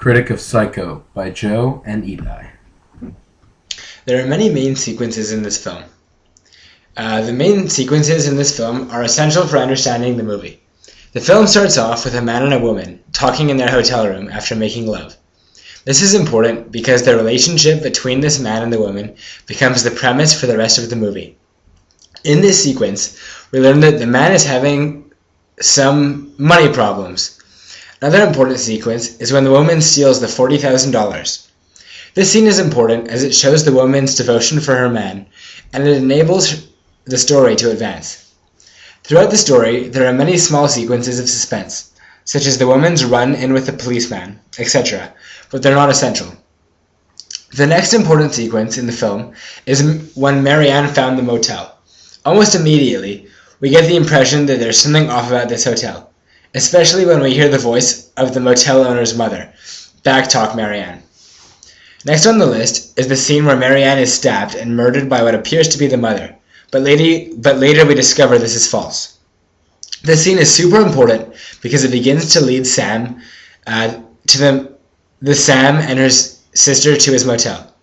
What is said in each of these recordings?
Critic of Psycho by Joe and Eli. There are many main sequences in this film. The main sequences in this film are essential for understanding the movie. The film starts off with a man and a woman talking in their hotel room after making love. This is important because the relationship between this man and the woman becomes the premise for the rest of the movie. In this sequence, we learn that the man is having some money problems. Another important sequence is when the woman steals the $40,000. This scene is important as it shows the woman's devotion for her man, and it enables the story to advance. Throughout the story, there are many small sequences of suspense, such as the woman's run-in with the policeman, etc., but they're not essential. The next important sequence in the film is when Marianne found the motel. Almost immediately, we get the impression that there's something off about this hotel, especially when we hear the voice of the motel owner's mother, backtalk Marianne. Next on the list is the scene where Marianne is stabbed and murdered by what appears to be the mother, but later we discover this is false. This scene is super important because it begins to lead Sam to the Sam and her sister to his motel.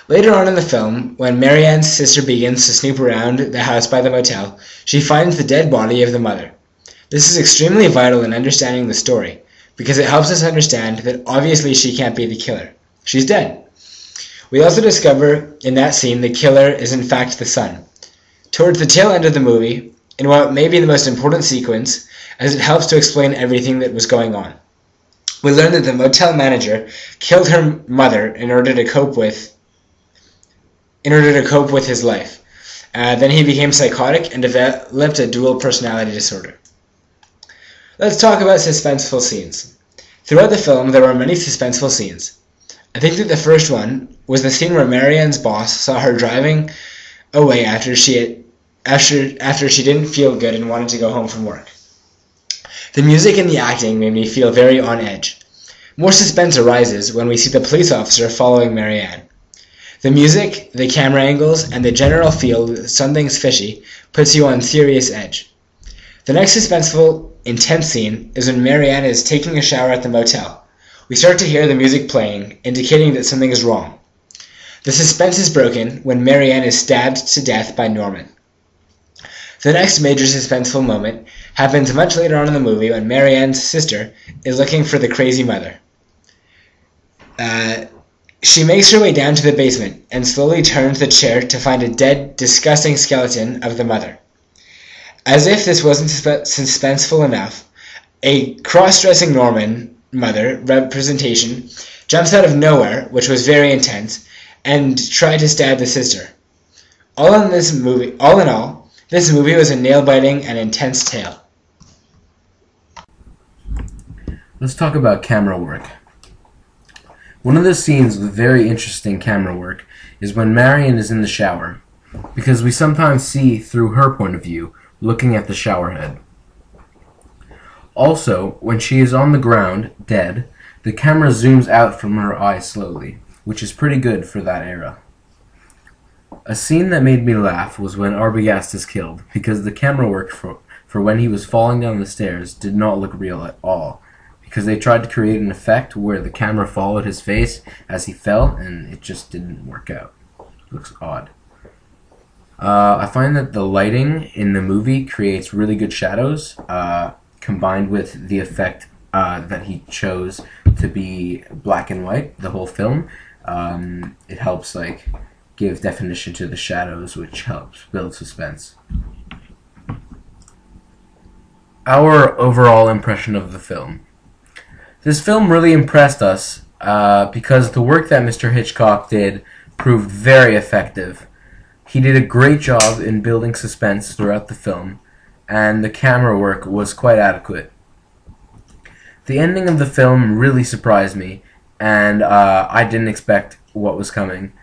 Later on in the film, when Marianne's sister begins to snoop around the house by the motel, she finds the dead body of the mother. This is extremely vital in understanding the story, because it helps us understand that obviously she can't be the killer. She's dead. We also discover in that scene the killer is in fact the son. Towards the tail end of the movie, in what may be the most important sequence, as it helps to explain everything that was going on, we learn that the motel manager killed her mother in order to cope with his life. Then he became psychotic and developed a dual personality disorder. Let's talk about suspenseful scenes. Throughout the film, there were many suspenseful scenes. I think that the first one was the scene where Marianne's boss saw her driving away after she didn't feel good and wanted to go home from work. The music and the acting made me feel very on edge. More suspense arises when we see the police officer following Marianne. The music, the camera angles, and the general feel that something's fishy puts you on serious edge. The next suspenseful, intense scene is when Marianne is taking a shower at the motel. We start to hear the music playing, indicating that something is wrong. The suspense is broken when Marianne is stabbed to death by Norman. The next major suspenseful moment happens much later on in the movie when Marianne's sister is looking for the crazy mother. She makes her way down to the basement and slowly turns the chair to find a dead, disgusting skeleton of the mother. As if this wasn't suspenseful enough, a cross-dressing Norman mother representation jumps out of nowhere, which was very intense, and tried to stab the sister. All in all, this movie was a nail-biting and intense tale. Let's talk about camera work. One of the scenes with very interesting camera work is when Marion is in the shower, because we sometimes see through her point of view, looking at the shower head. Also, when she is on the ground, dead, the camera zooms out from her eyes slowly, which is pretty good for that era. A scene that made me laugh was when Arbogast is killed, because the camera work for when he was falling down the stairs did not look real at all, because they tried to create an effect where the camera followed his face as he fell, and it just didn't work out. It looks odd. I find that the lighting in the movie creates really good shadows, combined with the effect that he chose to be black and white, the whole film. It helps give definition to the shadows, which helps build suspense. Our overall impression of the film. This film really impressed us because the work that Mr. Hitchcock did proved very effective. He did a great job in building suspense throughout the film, and the camera work was quite adequate. The ending of the film really surprised me, and I didn't expect what was coming.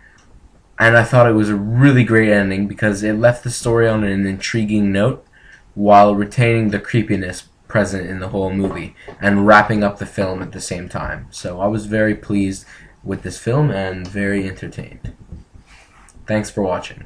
And I thought it was a really great ending because it left the story on an intriguing note while retaining the creepiness present in the whole movie and wrapping up the film at the same time. So I was very pleased with this film and very entertained. Thanks for watching.